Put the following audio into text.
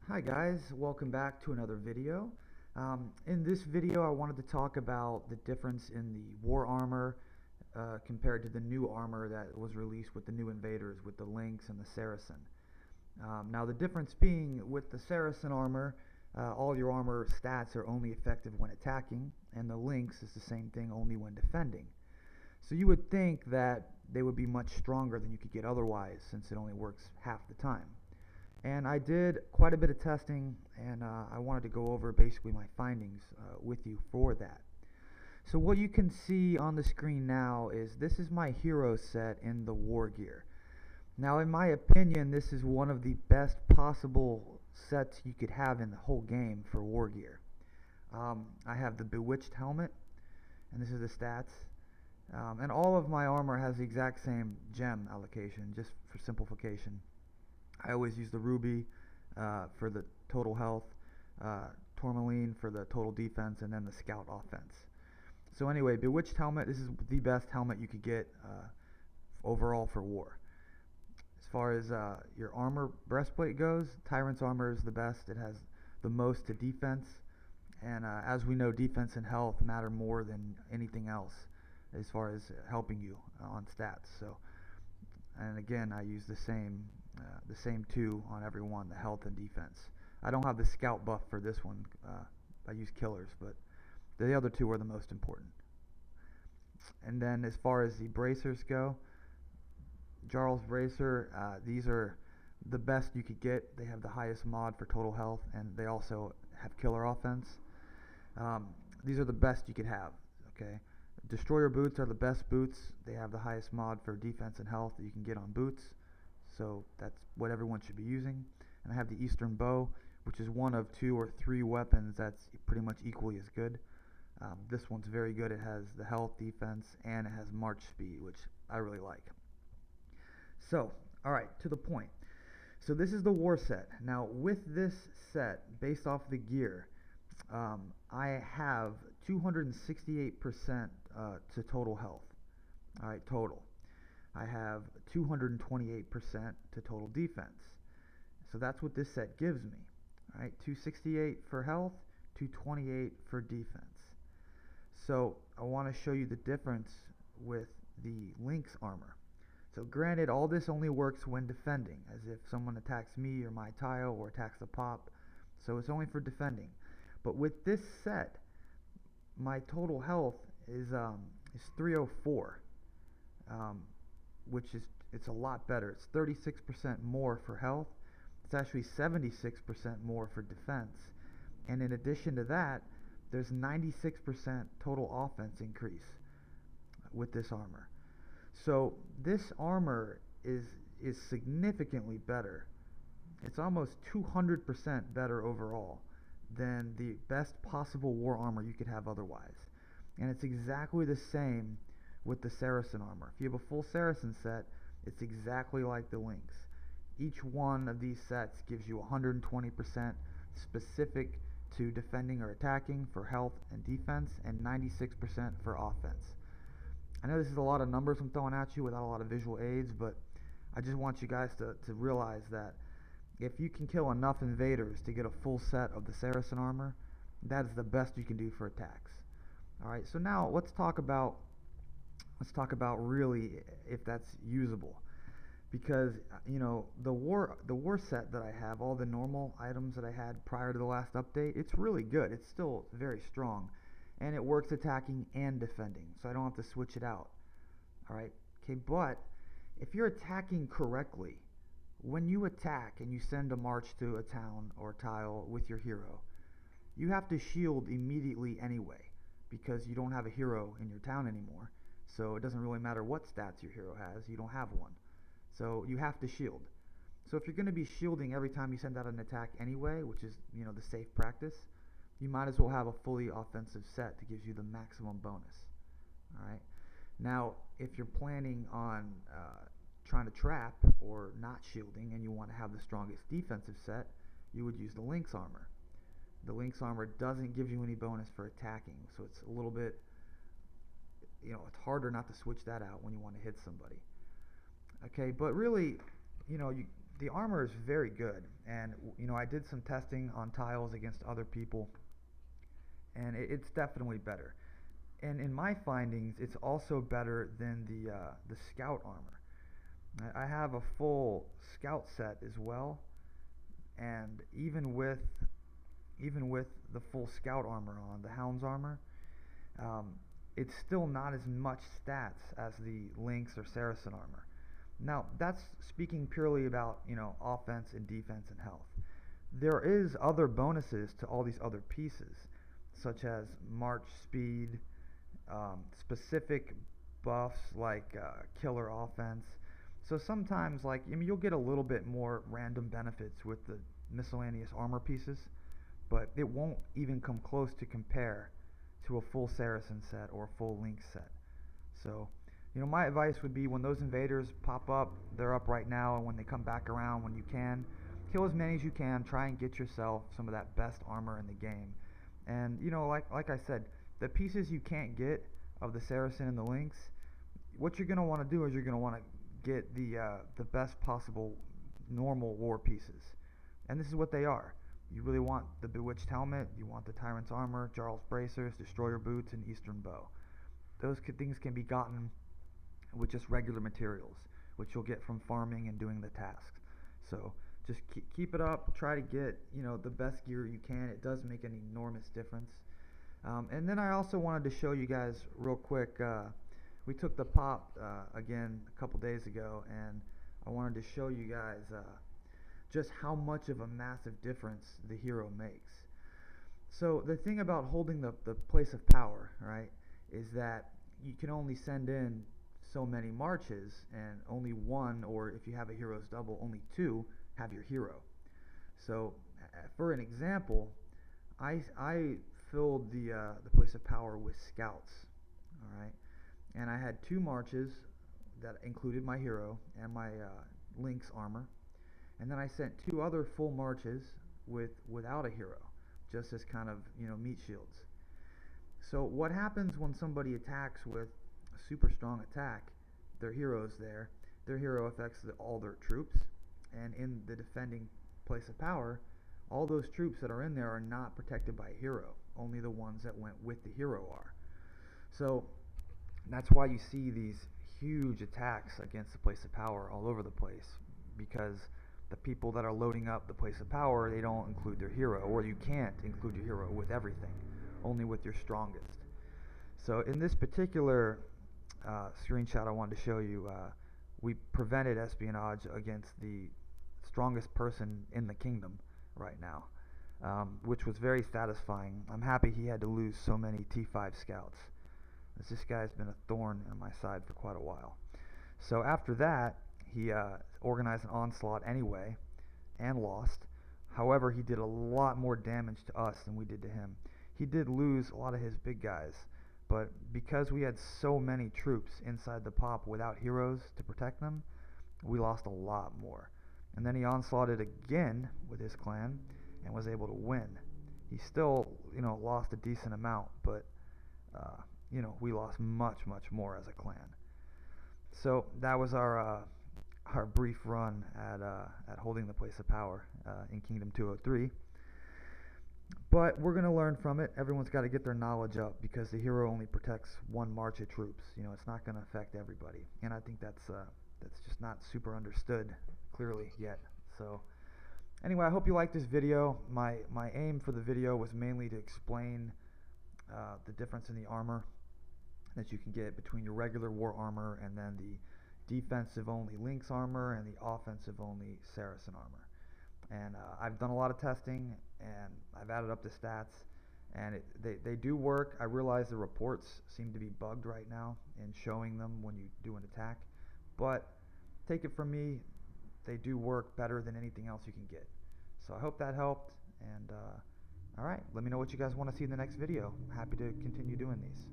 Hi guys, welcome back to another video. In this video I wanted to talk about the difference in the war armor compared to the new armor that was released with the new invaders with the Lynx and the Saracen. Now the difference being with the Saracen armor, all your armor stats are only effective when attacking, and the Lynx is the same thing only when defending. So you would think that they would be much stronger than you could get otherwise, since it only works half the time. And I did quite a bit of testing, and I wanted to go over basically my findings with you for that. So what you can see on the screen now is this is my hero set in the war gear. Now in my opinion, this is one of the best possible sets you could have in the whole game for war gear. I have the Bewitched helmet, and this is the stats. And all of my armor has the exact same gem allocation, just for simplification. I always use the ruby for the total health, tourmaline for the total defense, and then the scout offense. So anyway, Bewitched helmet, this is the best helmet you could get overall for war. As far as your armor breastplate goes, Tyrants Armor is the best. It has the most to defense, and as we know, defense and health matter more than anything else as far as helping you on stats. So, and again, I use the same two on every one, the health and defense. I don't have the scout buff for this one. I use killers, but the other two are the most important. And then as far as the bracers go, Jarl's bracer, these are the best you could get. They have the highest mod for total health, and they also have killer offense. These are the best you could have. Okay, Destroyer boots are the best boots. They have the highest mod for defense and health that you can get on boots. So that's what everyone should be using. And I have the Eastern bow, which is one of 2 or 3 weapons that's pretty much equally as good. This one's very good. It has the health, defense, and it has march speed, which I really like. So, alright, to the point. So this is the war set. Now with this set, based off the gear, I have 268% to total health. Alright, total. I have 228% to total defense. So that's what this set gives me. Alright, 268 for health, 228 for defense. So I want to show you the difference with the Lynx armor. So granted, all this only works when defending, as if someone attacks me or my tile or attacks the pop. So it's only for defending. But with this set, my total health is 304. Which is, it's a lot better. It's 36% more for health. It's actually 76% more for defense. And in addition to that, there's 96% total offense increase with this armor. So this armor is significantly better. It's almost 200% better overall than the best possible war armor you could have otherwise. And it's exactly the same with the Saracen armor. If you have a full Saracen set, it's exactly like the Lynx. Each one of these sets gives you 120% specific to defending or attacking for health and defense, and 96% for offense. I know this is a lot of numbers I'm throwing at you without a lot of visual aids, but I just want you guys to realize that if you can kill enough invaders to get a full set of the Saracen armor, that is the best you can do for attacks. Alright, so now let's talk about really if that's usable, because you know the war set that I have, all the normal items that I had prior to the last update, it's really good. It's still very strong, and it works attacking and defending, so I don't have to switch it out. Alright, okay, but if you're attacking correctly, when you attack and you send a march to a town or tile with your hero, you have to shield immediately anyway, because you don't have a hero in your town anymore. So it doesn't really matter what stats your hero has, you don't have one. So you have to shield. So if you're going to be shielding every time you send out an attack anyway, which is, you know, the safe practice, you might as well have a fully offensive set that gives you the maximum bonus. Alright. Now, if you're planning on trying to trap or not shielding and you want to have the strongest defensive set, you would use the Lynx armor. The Lynx armor doesn't give you any bonus for attacking, so it's a little bit, you know, it's harder not to switch that out when you want to hit somebody. Okay, but really, you know, the armor is very good, and I did some testing on tiles against other people, and it's definitely better. And in my findings, it's also better than the scout armor. I have a full scout set as well, and even with the full scout armor on, the Hound's armor, it's still not as much stats as the Lynx or Saracen armor. Now, that's speaking purely about, offense and defense and health. There is other bonuses to all these other pieces, such as march speed, specific buffs like killer offense. So sometimes, you'll get a little bit more random benefits with the miscellaneous armor pieces, but it won't even come close to compare to a full Saracen set or a full Lynx set. So, my advice would be, when those invaders pop up, they're up right now, and when they come back around, when you can, kill as many as you can. Try and get yourself some of that best armor in the game. And like I said, the pieces you can't get of the Saracen and the Lynx, what you're going to want to do is you're going to want to get the best possible normal war pieces. And this is what they are. You really want the Bewitched Helmet, you want the Tyrants Armor, Jarl's Bracers, Destroyer Boots, and Eastern Bow. Those things can be gotten with just regular materials, which you'll get from farming and doing the tasks. So just keep it up, try to get the best gear you can. It does make an enormous difference. And then I also wanted to show you guys real quick, we took the pop again a couple days ago, and I wanted to show you guys just how much of a massive difference the hero makes. So the thing about holding the place of power, right, is that you can only send in so many marches, and only one, or if you have a hero's double, only two have your hero. So for an example, I filled the place of power with scouts, all right, and I had 2 marches that included my hero and my Lynx armor, and then I sent 2 other full marches without a hero, just as kind of meat shields. So what happens when somebody attacks with a super strong attack? Their hero's there. Their hero affects all their troops, and in the defending place of power, all those troops that are in there are not protected by a hero. Only the ones that went with the hero are. So that's why you see these huge attacks against the place of power all over the place, because the people that are loading up the place of power, they don't include their hero, or you can't include your hero with everything, only with your strongest. So in this particular screenshot I wanted to show you, we prevented espionage against the strongest person in the kingdom right now, which was very satisfying. I'm happy he had to lose so many T5 scouts, as this guy's been a thorn in my side for quite a while. So after that, he organized an onslaught anyway and lost. However, he did a lot more damage to us than we did to him. He did lose a lot of his big guys, but because we had so many troops inside the pop without heroes to protect them, we lost a lot more. And then he onslaughted again with his clan and was able to win. He still, lost a decent amount, but we lost much more as a clan. So that was our brief run at holding the place of power in Kingdom 203. But we're going to learn from it. Everyone's got to get their knowledge up, because the hero only protects one march of troops. It's not going to affect everybody, and I think that's just not super understood clearly yet. So anyway, I hope you liked this video. My aim for the video was mainly to explain the difference in the armor that you can get between your regular war armor and then the defensive only Lynx armor and the offensive only Saracen armor. And I've done a lot of testing, and I've added up the stats, and they do work. I realize the reports seem to be bugged right now in showing them when you do an attack, but take it from me, they do work better than anything else you can get. So I hope that helped, and alright, let me know what you guys want to see in the next video. I'm happy to continue doing these.